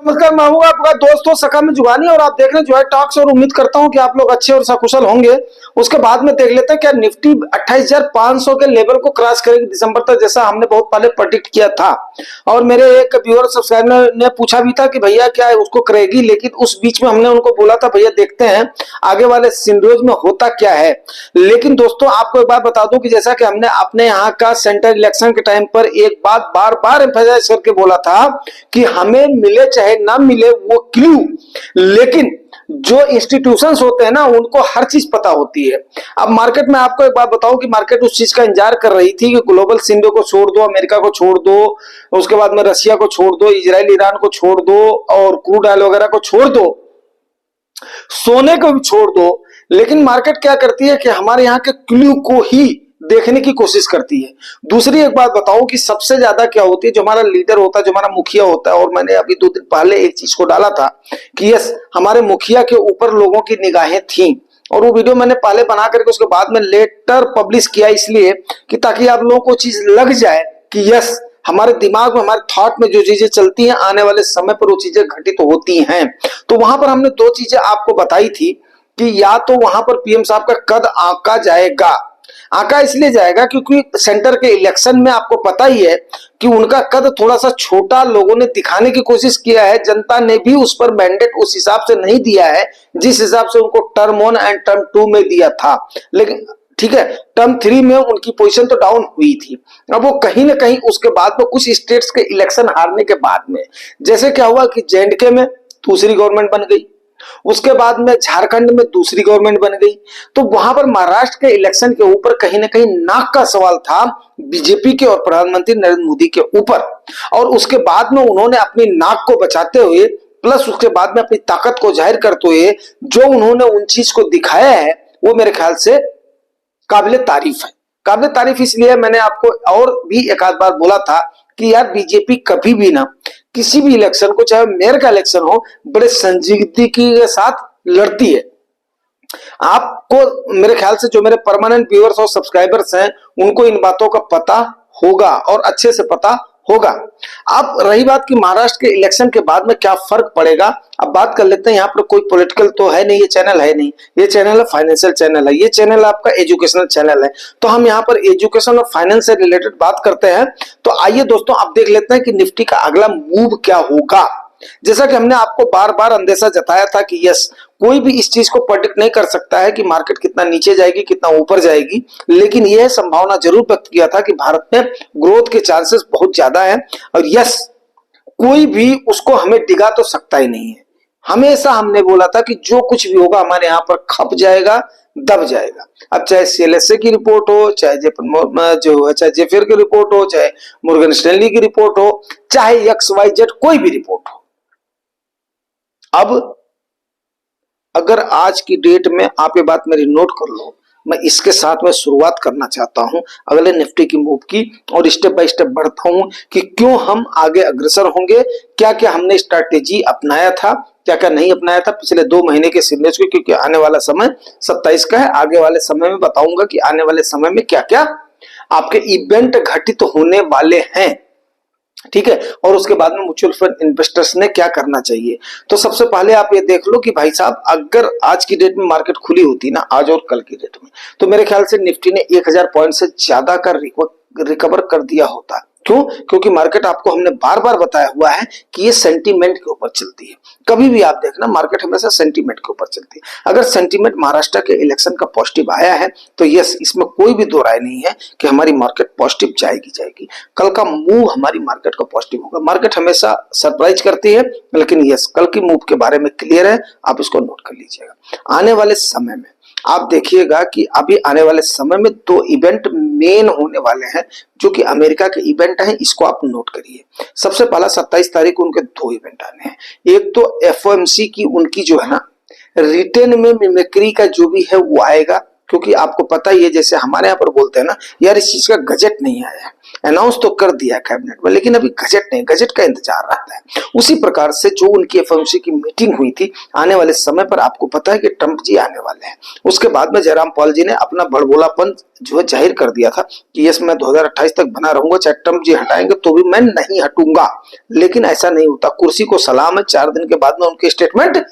नमस्कार, मैं हूँ आपका दोस्तों सखा में जुगानी और आप देख रहे हैं जो है टॉक्स और उम्मीद करता हूँ कि आप लोग अच्छे और सकुशल होंगे। उसके बाद में देख लेते हैं क्या निफ्टी 28,500 के लेवल को क्रॉस करेगी दिसंबर तक, जैसा हमने बहुत पहले प्रेडिक्ट किया था। और मेरे एक व्यूअर सब्सक्राइबर ने पूछा भी था कि भैया क्या है उसको करेगी, लेकिन उस बीच में हमने उनको बोला था भैया देखते हैं आगे वाले सिंड्रोज में होता क्या है। लेकिन दोस्तों आपको एक बात बता दूं कि जैसा कि हमने अपने यहाँ का सेंट्रल इलेक्शन के टाइम पर एक बात बार बार एम्फसाइज करके बोला था कि हमें मिले चाहे ना मिले वो क्लू, लेकिन जो इंस्टीट्यूशंस होते हैं ना उनको हर चीज पता होती है। अब मार्केट में आपको एक बात बताऊं कि मार्केट उस चीज का इंतजार कर रही थी कि ग्लोबल सिंड्रो को छोड़ दो, अमेरिका को छोड़ दो, उसके बाद में रशिया को छोड़ दो, इजराइल ईरान को छोड़ दो और क्रूड ऑयल वगैरह को छोड़ दो, सोने को भी छोड़ दो। लेकिन मार्केट क्या करती है कि हमारे यहाँ के क्लू को ही देखने की कोशिश करती है। दूसरी एक बात बताऊं कि सबसे ज्यादा क्या होती है, जो हमारा लीडर होता है, जो हमारा मुखिया होता है, और मैंने अभी 2 दिन पहले एक चीज को डाला था कि यस हमारे मुखिया के ऊपर लोगों की निगाहें थी, और वो वीडियो मैंने पहले बना करके उसके बाद में लेटर पब्लिश किया, इसलिए कि ताकि आप लोगों को चीज लग जाए कि यस हमारे दिमाग में, हमारे थॉट में जो चीजें चलती हैं आने वाले समय पर वो चीजें घटित होती हैं। तो वहां पर हमने 2 चीजें आपको बताई थी कि या तो वहां पर पीएम साहब का कद आंका जाएगा, आंका इसलिए जाएगा क्योंकि सेंटर के इलेक्शन में आपको पता ही है कि उनका कद थोड़ा सा छोटा लोगों ने दिखाने की कोशिश किया है। जनता ने भी उस पर मैंडेट उस हिसाब से नहीं दिया है जिस हिसाब से उनको टर्म 1 एंड टर्म 2 में दिया था। लेकिन ठीक है, टर्म 3 में उनकी पोजीशन तो डाउन हुई थी। अब वो कहीं ना कहीं उसके बाद में कुछ स्टेट्स के इलेक्शन हारने के बाद में, जैसे क्या हुआ कि जेएंडके में दूसरी गवर्नमेंट बन गई, उसके बाद में झारखंड में दूसरी गवर्नमेंट बन गई, तो वहां पर महाराष्ट्र के इलेक्शन के ऊपर कहीं ना कहीं नाक का सवाल था बीजेपी के और प्रधानमंत्री नरेंद्र मोदी के ऊपर। और उसके बाद में उन्होंने अपनी नाक को बचाते हुए प्लस उसके बाद में अपनी ताकत को जाहिर करते हुए जो उन्होंने उन चीज को दिखाया है वो मेरे ख्याल से काबिले तारीफ है। काबिले तारीफ इसलिए मैंने आपको और भी एक आध बार बोला था कि यार बीजेपी कभी भी ना किसी भी इलेक्शन को, चाहे मेयर का इलेक्शन हो, बड़े संजीदगी के साथ लड़ती है। आपको मेरे ख्याल से जो मेरे परमानेंट व्यूअर्स और सब्सक्राइबर्स हैं उनको इन बातों का पता होगा और अच्छे से पता होगा। अब रही बात कि महाराष्ट्र के इलेक्शन के बाद में क्या फर्क पड़ेगा, अब बात कर लेते हैं। यहाँ पर कोई पॉलिटिकल तो है नहीं, ये चैनल है नहीं, ये चैनल है फाइनेंशियल चैनल है, ये चैनल आपका एजुकेशनल चैनल है। तो हम यहाँ पर एजुकेशन और फाइनेंस से रिलेटेड बात करते हैं। तो आइए दोस्तों आप देख लेते हैं कि निफ्टी का अगला मूव क्या होगा। जैसा कि हमने आपको बार बार अंदेशा जताया था कि यस कोई भी इस चीज को प्रेडिक्ट नहीं कर सकता है कि मार्केट कितना नीचे जाएगी कितना ऊपर जाएगी, लेकिन यह संभावना जरूर व्यक्त किया था कि भारत में ग्रोथ के चांसेस बहुत ज्यादा है। और यस कोई भी उसको हमें डिगा तो सकता ही नहीं है। हमेशा हमने बोला था कि जो कुछ भी होगा हमारे यहाँ पर खप जाएगा, दब जाएगा। अब चाहे सीएलएसए की रिपोर्ट हो, चाहे जेफियर की रिपोर्ट हो, चाहे मॉर्गन स्टैनली की रिपोर्ट हो, चाहे XYZ कोई भी रिपोर्ट हो। अब अगर आज की डेट में आप ये बात मेरी नोट कर लो, मैं इसके साथ में शुरुआत करना चाहता हूं अगले निफ्टी की मूव की, और स्टेप बाय स्टेप बढ़ता हूं कि क्यों हम आगे अग्रसर होंगे, क्या क्या हमने स्ट्रैटेजी अपनाया था, क्या क्या नहीं अपनाया था पिछले 2 महीने के सीरीज को, क्योंकि आने वाला समय 27 का है। आगे वाले समय में बताऊंगा कि आने वाले समय में क्या क्या आपके इवेंट घटित होने वाले हैं, ठीक है। और उसके बाद में म्यूचुअल फंड इन्वेस्टर्स ने क्या करना चाहिए। तो सबसे पहले आप ये देख लो कि भाई साहब अगर आज की डेट में मार्केट खुली होती ना, आज और कल की डेट में, तो मेरे ख्याल से निफ्टी ने 1000 पॉइंट से ज्यादा का रिकवर कर दिया होता। क्यों? क्योंकि मार्केट आपको हमने बार बार बताया हुआ है कि ये सेंटीमेंट के ऊपर चलती है। कभी भी आप देखना मार्केट हमेशा सेंटीमेंट के ऊपर चलती है। अगर सेंटीमेंट महाराष्ट्र के इलेक्शन का पॉजिटिव आया है तो यस इसमें कोई भी दो राय नहीं है कि हमारी मार्केट पॉजिटिव जाएगी। कल का मूव हमारी मार्केट का पॉजिटिव होगा। मार्केट हमेशा सरप्राइज करती है, लेकिन यस कल की मूव के बारे में क्लियर है, आप इसको नोट कर लीजिएगा। आने वाले समय में आप देखिएगा कि अभी आने वाले समय में 2 इवेंट मेन होने वाले हैं जो कि अमेरिका के इवेंट हैं, इसको आप नोट करिए। सबसे पहला 27 तारीख को उनके 2 इवेंट आने हैं। एक तो FOMC की उनकी जो है ना रिटेन में मिमिक्री का जो भी है वो आएगा, क्योंकि आपको पता ही है, जैसे हमारे यहाँ पर बोलते हैं ना, यार इस चीज का गजट नहीं आया है, अनाउंस तो कर दिया है कैबिनेट में, लेकिन अभी गजट नहीं, गजट का इंतजार रहता है। उसी प्रकार से जो उनकी एफओमसी की मीटिंग हुई थी, आने वाले समय पर आपको पता है कि ट्रंप जी आने वाले हैं। उसके बाद में जयराम पॉल जी ने अपना बड़बोलापन जो है जाहिर कर दिया था कि यस मैं 2028 तक बना रहूंगा, चाहे ट्रंप जी हटाएंगे तो भी मैं नहीं हटूंगा। लेकिन ऐसा नहीं होता, कुर्सी को सलाम है, 4 दिन के बाद में उनके स्टेटमेंट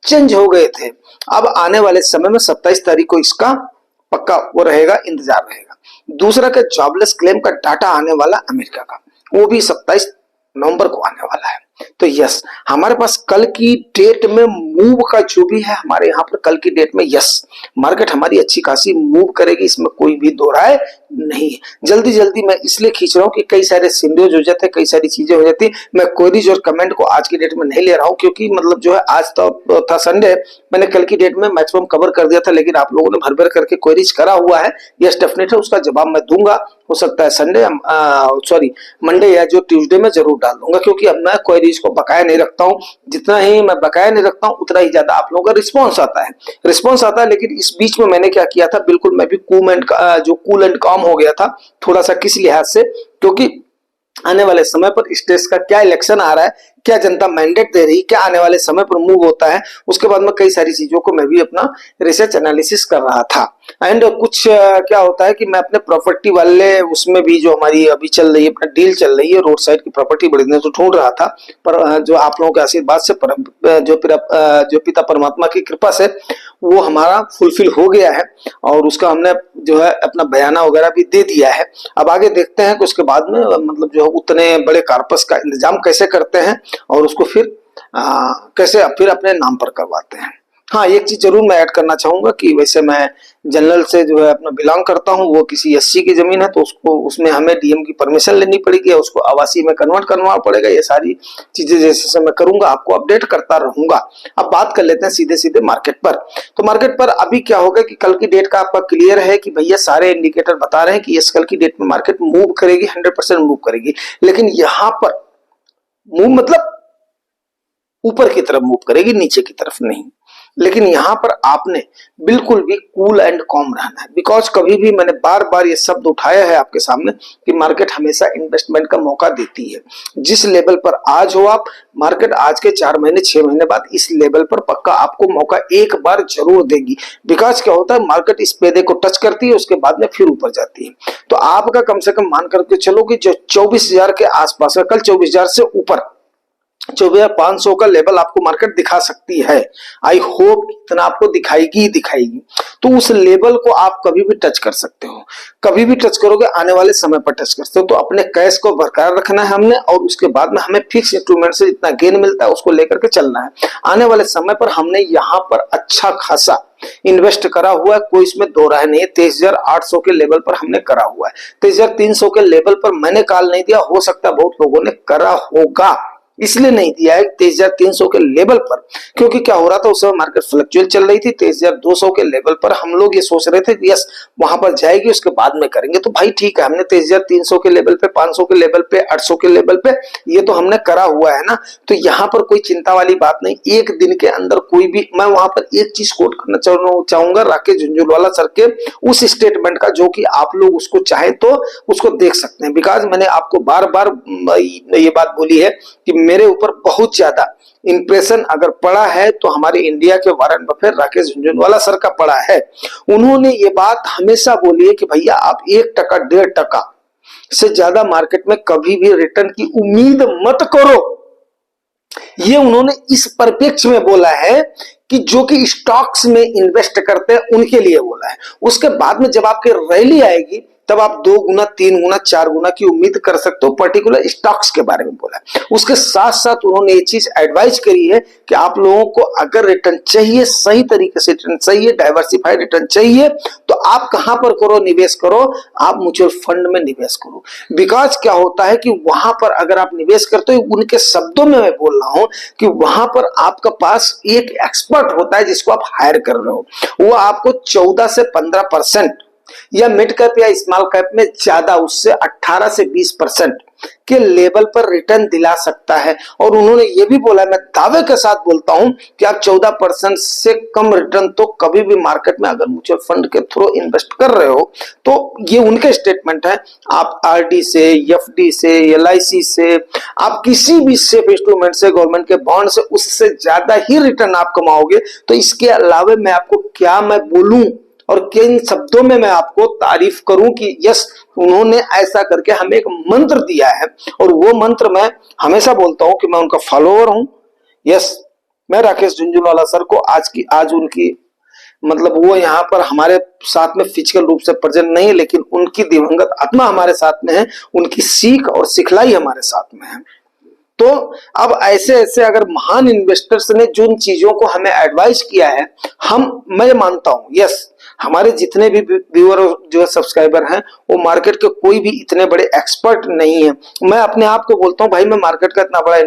चेंज हो गए थे। अब आने वाले समय में 27 तारीख को इसका पक्का वो रहेगा, इंतजार रहेगा। दूसरा का जॉबलेस क्लेम का डाटा आने वाला अमेरिका का, वो भी 27 नवंबर को आने वाला है। तो यस, हमारे पास कल की डेट में मूव का जो भी है, हमारे यहाँ पर कल की डेट में यस मार्केट हमारी अच्छी खासी मूव करेगी, इसमें कोई भी दो राय नहीं है। जल्दी जल्दी मैं इसलिए खींच रहा हूँ कि कई सारे सिनेरियोज हो जाते हैं, कई सारी चीजें हो जाती है। मैं क्वेरीज और कमेंट को आज की डेट में नहीं ले रहा हूँ, क्योंकि मतलब जो है आज तो था संडे, मैंने कल की डेट में मैक्सिमम कवर कर दिया था, लेकिन आप लोगों ने भर भर करके क्वेरीज करा हुआ है। यस डेफिनेट है, उसका जवाब मैं दूंगा। हो सकता है संडे सॉरी मंडे या जो ट्यूसडे में जरूर डाल दूंगा, क्योंकि अब मैं क्वेरीज को बकाया नहीं रखता हूँ। जितना ही मैं बकाया नहीं रखता हूँ, उतना ही ज्यादा आप लोगों का रिस्पॉन्स आता है। लेकिन इस बीच में मैंने क्या किया था, बिल्कुल मैं भी कूल एंड काम हो गया था थोड़ा सा, किस लिहाज से, क्योंकि आने वाले समय पर इस देश का क्या इलेक्शन आ रहा है, क्या जनता मैंडेट दे रही, क्या आने वाले समय पर मूव होता है, उसके बाद में कई सारी चीजों को मैं भी अपना रिसर्च एनालिसिस कर रहा था। एंड कुछ क्या होता है कि मैं अपने प्रॉपर्टी वाले उसमें भी जो हमारी अभी चल रही है, अपना डील चल रही है, रोड साइड की प्रॉपर्टी बड़ी दिन से ढूंढ रहा था, पर जो आप लोगों के आशीर्वाद से जो पिता परमात्मा की कृपा से वो हमारा फुलफिल हो गया है, और उसका हमने जो है अपना बयाना वगैरह भी दे दिया है। अब आगे देखते हैं कि उसके बाद में मतलब जो है उतने बड़े कार्पस का इंतजाम कैसे करते हैं, और उसको फिर कैसे फिर अपने नाम पर करवाते हैं। हाँ, एक चीज जरूर मैं ऐड करना चाहूंगा कि वैसे मैं जनरल से जो है अपना बिलोंग करता हूँ, वो किसी एससी की जमीन है, तो उसको उसमें हमें डीएम की परमिशन लेनी पड़ेगी, उसको आवासीय में कन्वर्ट करना पड़ेगा। ये सारी चीजें जैसे मैं करूंगा आपको अपडेट करता रहूंगा। अब बात कर लेते हैं सीधे सीधे मार्केट पर। तो मार्केट पर अभी क्या होगा कि कल की डेट का आपका क्लियर है कि भैया सारे इंडिकेटर बता रहे हैं कि यस कल की डेट में मार्केट मूव करेगी, 100% मूव करेगी। लेकिन यहाँ पर मूव मतलब ऊपर की तरफ मूव करेगी, नीचे की तरफ नहीं। लेकिन यहां पर आपने बिल्कुल भी कूल एंड कॉम रहना है, बिकॉज कभी भी मैंने बार बार ये शब्द उठाया है आपके सामने कि मार्केट हमेशा इन्वेस्टमेंट का मौका देती है। जिस लेवल पर आज हो आप, मार्केट आज के 4 महीने 6 महीने बाद इस लेवल पर पक्का आपको मौका एक बार जरूर देगी। बिकॉज क्या होता है, मार्केट इस पेदे को टच करती है, उसके बाद में फिर ऊपर जाती है। तो आपका कम से कम मान करके चलो कि जो 24,000 के आसपास है, कल 24,000 से ऊपर 24,500 का लेवल आपको मार्केट दिखा सकती है। आई होप इतना आपको दिखाएगी ही दिखाएगी। तो उस लेवल को आप कभी भी टच कर सकते हो, कभी भी टच करोगे, आने वाले समय पर टच कर सकते हो। तो अपने कैश को बरकरार रखना है हमने, और उसके बाद में हमें फिक्स इंस्ट्रूमेंट से जितना गेन मिलता है उसको लेकर के चलना है। आने वाले समय पर हमने यहाँ पर अच्छा खासा इन्वेस्ट करा हुआ है, कोई इसमें दो राय नहीं है। 23,800 के लेवल पर हमने करा हुआ है, 23,300 के लेवल पर मैंने कॉल नहीं दिया, हो सकता है बहुत लोगों ने करा होगा, इसलिए नहीं दिया है 23,300 के लेवल पर, क्योंकि क्या हो रहा था उस समय मार्केट फ्लक्चुएट चल रही थी। 23,200 के लेवल पर हम लोग ये सोच रहे थे कि यस वहां पर जाएगी, उसके बाद में करेंगे। तो भाई ठीक है, हमने 23,300 के लेवल पे, 500 के लेवल पे, 800 के लेवल पे ये तो हमने करा हुआ है ना। तो यहाँ पर कोई चिंता वाली बात नहीं। एक दिन के अंदर कोई भी, मैं वहां पर एक चीज कोट करना चाहूंगा राकेश झुंझुनवाला सर के उस स्टेटमेंट का, जो कि आप लोग उसको चाहे तो उसको देख सकते हैं। बिकॉज मैंने आपको बार बार ये बात बोली है कि मेरे ऊपर बहुत ज्यादा इंप्रेशन अगर पड़ा है तो हमारे इंडिया के Warren Buffett Rakesh Jhunjhunwala sir का पड़ा है। उन्होंने ये बात हमेशा बोली है कि भैया आप 1%, 1.5% से ज्यादा मार्केट में कभी भी रिटर्न की उम्मीद मत करो। ये उन्होंने इस परिप्रेक्ष्य में बोला है कि जो कि स्टॉक्स में इन्वेस्ट करते हैं उनके लिए बोला है। उसके बाद में जब आपकी रैली आएगी तब आप 2 गुना, 3 गुना, 4 गुना की उम्मीद कर सकते हो, पर्टिकुलर स्टॉक्स के बारे में बोला है। उसके साथ साथ उन्होंने ये चीज एडवाइज करी है कि आप लोगों को अगर रिटर्न चाहिए, सही तरीके से रिटर्न चाहिए, डाइवर्सिफाइड रिटर्न चाहिए, तो आप कहां पर करो, निवेश करो, आप म्यूचुअल फंड में निवेश करो। बिकॉज क्या होता है कि वहां पर अगर आप निवेश करते हो, उनके शब्दों में मैं बोल रहा हूं कि वहां पर आपका पास एक एक्सपर्ट होता है जिसको आप हायर कर रहे हो, वो आपको 14 से 15% या मिड कैप या स्मॉल कैप में ज्यादा उससे 18 से 20% के लेवल पर रिटर्न दिला सकता है। और उन्होंने ये भी बोला, मैं दावे के साथ बोलता हूं कि आप 14% से कम रिटर्न तो कभी भी मार्केट में अगर म्यूचुअल फंड के थ्रू इन्वेस्ट कर रहे हो, तो ये उनके स्टेटमेंट है। आप आरडी से, एफडी से, एलआईसी से, आप किसी भी सेफ इंस्ट्रूमेंट से, गवर्नमेंट के बॉन्ड से, उससे ज्यादा ही रिटर्न आप कमाओगे। तो इसके अलावा मैं आपको क्या मैं बोलूं और किन शब्दों में मैं आपको तारीफ करूं कि यस, उन्होंने ऐसा करके हमें एक मंत्र दिया है। और वो मंत्र मैं हमेशा बोलता हूं कि मैं उनका फॉलोअर हूं। यस, मैं राकेश झुनझुनवाला सर को आज उनकी मतलब वो यहाँ पर हमारे साथ में फिजिकल रूप से प्रेजेंट नहीं है, लेकिन उनकी दिवंगत आत्मा हमारे साथ में है, उनकी सीख और सिखलाई हमारे साथ में है। तो अब ऐसे ऐसे अगर महान इन्वेस्टर्स ने जिन चीजों को हमें एडवाइस किया है, मैं मानता हूं यस, हमारे जितने भी व्यूअर जो है सब्सक्राइबर हैं, वो मार्केट के कोई भी इतने बड़े एक्सपर्ट नहीं है। मैं अपने आप को बोलता हूं भाई, मैं मार्केट का इतना बड़ा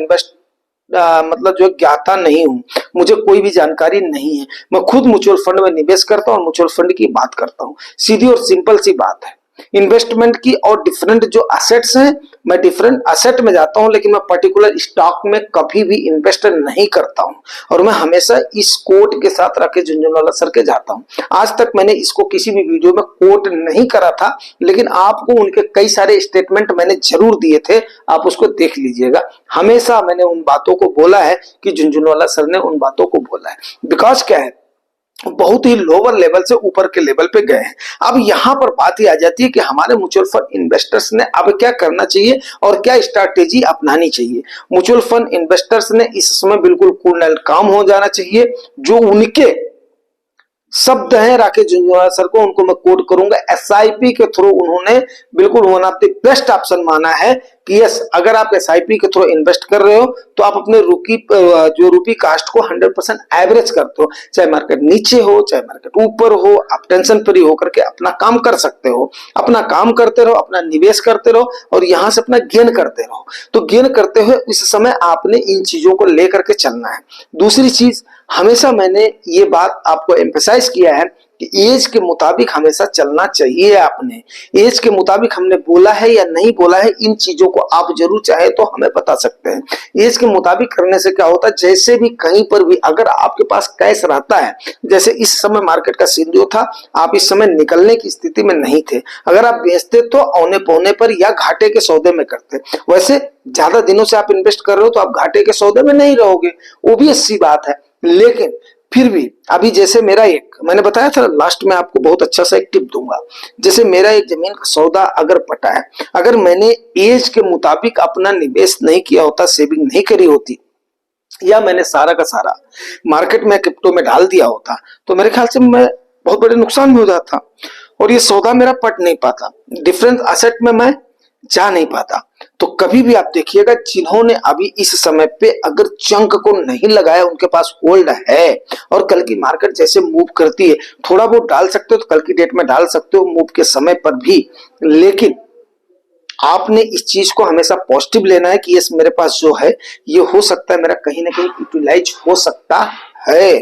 मतलब जो ज्ञाता नहीं हूं, मुझे कोई भी जानकारी नहीं है। मैं खुद म्यूचुअल फंड में निवेश करता हूं और म्यूचुअल फंड की बात करता हूं। सीधी और सिंपल सी बात है इन्वेस्टमेंट की। और डिफरेंट जो एसेट्स हैं, मैं डिफरेंट एसेट में जाता हूं, लेकिन मैं पर्टिकुलर स्टॉक में कभी भी इन्वेस्ट नहीं करता हूं। और मैं हमेशा इस कोट के साथ राकेश झुनझुनवाला सर के जाता हूं। आज तक मैंने इसको किसी भी वीडियो में कोट नहीं करा था, लेकिन आपको उनके कई सारे स्टेटमेंट मैंने जरूर दिए थे, आप उसको देख लीजिएगा। हमेशा मैंने उन बातों को बोला है कि झुनझुनवाला सर ने उन बातों को बोला है। बिकॉज क्या है, बहुत ही लोअर लेवल से ऊपर के लेवल पे गए हैं। अब यहां पर बात ही आ जाती है कि हमारे म्यूचुअल फंड इन्वेस्टर्स ने अब क्या करना चाहिए और क्या स्ट्रैटेजी अपनानी चाहिए। म्यूचुअल फंड इन्वेस्टर्स ने इस समय बिल्कुल कूल एंड काम हो जाना चाहिए। जो उनके शब्द हैं राकेश झुनझुनवाला सर को, उनको मैं कोट करूंगा। एसआईपी के थ्रू उन्होंने बिल्कुल one of the best option माना है कि यस, अगर आप एसआईपी के थ्रू इन्वेस्ट कर रहे हो तो आप अपने रूपी कास्ट को 100% एवरेज करते हो। चाहे मार्केट नीचे हो, चाहे मार्केट ऊपर हो, आप टेंशन फ्री होकर के अपना काम कर सकते हो। अपना काम करते रहो, अपना निवेश करते रहो और यहां से अपना गेन करते रहो। तो गेन करते हुए इस समय आपने इन चीजों को लेकर के चलना है। दूसरी चीज, हमेशा मैंने ये बात आपको एम्फेसाइज किया है कि एज के मुताबिक हमेशा चलना चाहिए। आपने एज के मुताबिक हमने बोला है या नहीं बोला है, इन चीजों को आप जरूर चाहे तो हमें बता सकते हैं। एज के मुताबिक करने से क्या होता है, जैसे भी कहीं पर भी अगर आपके पास कैश रहता है, जैसे इस समय मार्केट का सीन था, आप इस समय निकलने की स्थिति में नहीं थे। अगर आप बेचते तो औने पौने पर या घाटे के सौदे में करते। वैसे ज्यादा दिनों से आप इन्वेस्ट कर रहे हो तो आप घाटे के सौदे में नहीं रहोगे, वो भी अच्छी बात है। लेकिन फिर भी अभी जैसे मेरा एक, मैंने बताया था लास्ट में आपको बहुत अच्छा सा एक टिप दूंगा। जैसे मेरा एक जमीन का सौदा अगर पटा है, अगर मैंने एज के मुताबिक अपना निवेश नहीं किया होता, सेविंग नहीं करी होती, या मैंने सारा का सारा मार्केट में क्रिप्टो में डाल दिया होता, तो मेरे ख्याल से मैं बहुत बड़े नुकसान में हो जाता और ये सौदा मेरा पट नहीं पाता, डिफरेंट एसेट में मैं जा नहीं पाता। तो कभी भी आप देखिएगा, जिन्होंने अभी इस समय पे अगर चंक को नहीं लगाया, उनके पास होल्ड है और कल की मार्केट जैसे मूव करती है, थोड़ा बहुत डाल सकते हो तो कल की डेट में डाल सकते हो मूव के समय पर भी। लेकिन आपने इस चीज को हमेशा पॉजिटिव लेना है कि यस, मेरे पास जो है ये हो सकता है, मेरा कहीं ना कहीं यूटिलाइज हो सकता है।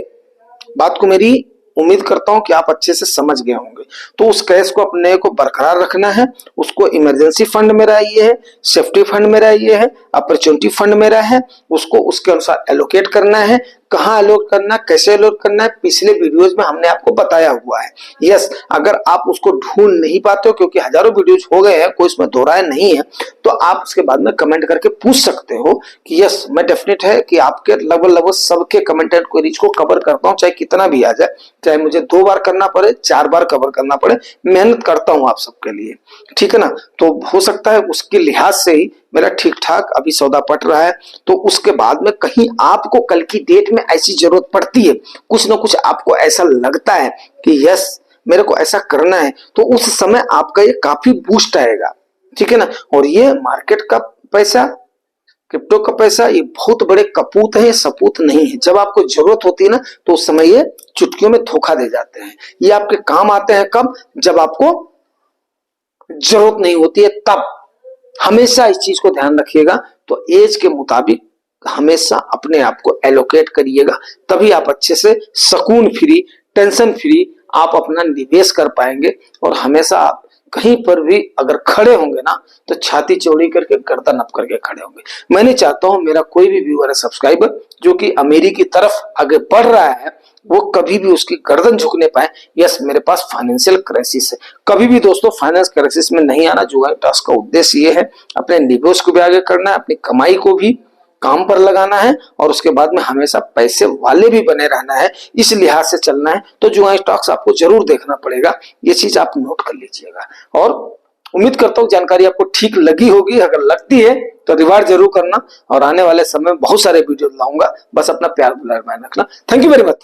बात को मेरी उम्मीद करता हूं कि आप अच्छे से समझ गए होंगे। तो उस कैश को अपने को बरकरार रखना है, उसको इमरजेंसी फंड मेरा ये है, सेफ्टी फंड मेरा ये है, अपॉर्चुनिटी फंड मेरा है, उसको उसके अनुसार एलोकेट करना है। कहाँ एलोकेट करना, कैसे एलोकेट करना है, पिछले वीडियोज में हमने आपको बताया हुआ है। यस, अगर आप उसको ढूंढ नहीं पाते हो, क्योंकि हजारों वीडियोज हो गए हैं, कोई इसमें दो राय नहीं है, तो आप उसके बाद में कमेंट करके पूछ सकते हो कि यस, मैं डेफिनेट है कि आपके लगभग सबके कमेंट एंड क्वेरीज को कवर करता हूं, चाहे कितना भी आ जाए, चाहे मुझे 2 बार करना पड़े, 4 बार कवर करना पड़े, मेहनत करता हूं आप सबके लिए। ठीक है ना। तो हो सकता है उसके लिहाज से ही मेरा ठीक ठाक अभी सौदा पट रहा है। तो उसके बाद में कहीं आपको कल की डेट में ऐसी जरूरत पड़ती है, कुछ ना कुछ आपको ऐसा लगता है कि यस, मेरे को ऐसा करना है, तो उस समय आपका ये काफी बूस्ट आएगा। ठीक है ना। और ये मार्केट का पैसा, क्रिप्टो का पैसा, ये बहुत बड़े कपूत है, सपूत नहीं है। जब आपको जरूरत होती है ना, तो उस समय ये चुटकियों में धोखा दे जाते हैं। ये आपके काम आते हैं कब, जब आपको जरूरत नहीं होती है, तब। हमेशा इस चीज को ध्यान रखिएगा। तो एज के मुताबिक हमेशा अपने आप को एलोकेट करिएगा, तभी आप अच्छे से सुकून फ्री, टेंशन फ्री आप अपना निवेश कर पाएंगे और हमेशा आप कहीं पर भी अगर खड़े होंगे ना तो छाती चौड़ी करके गर्दन अप करके खड़े होंगे। मैं नहीं चाहता हूं मेरा कोई भी व्यूअर है, सब्सक्राइबर जो कि अमेरिकी की तरफ आगे बढ़ रहा है, वो कभी भी उसकी गर्दन झुकने पाए। यस, मेरे पास फाइनेंशियल क्राइसिस है, कभी भी दोस्तों फाइनेंस क्राइसिस में नहीं आना। जुगाड़ टास्क का उद्देश्य ये है अपने निवेश को भी आगे करना है, अपनी कमाई को भी काम पर लगाना है और उसके बाद में हमेशा पैसे वाले भी बने रहना है, इस लिहाज से चलना है। तो जुगाड़ स्टॉक्स आपको जरूर देखना पड़ेगा, ये चीज आप नोट कर लीजिएगा। और उम्मीद करता हूँ जानकारी आपको ठीक लगी होगी, अगर लगती है तो रिवार्ड जरूर करना और आने वाले समय में बहुत सारे वीडियो लाऊंगा। बस अपना प्यार दुलार बनाए रखना। Thank you very much.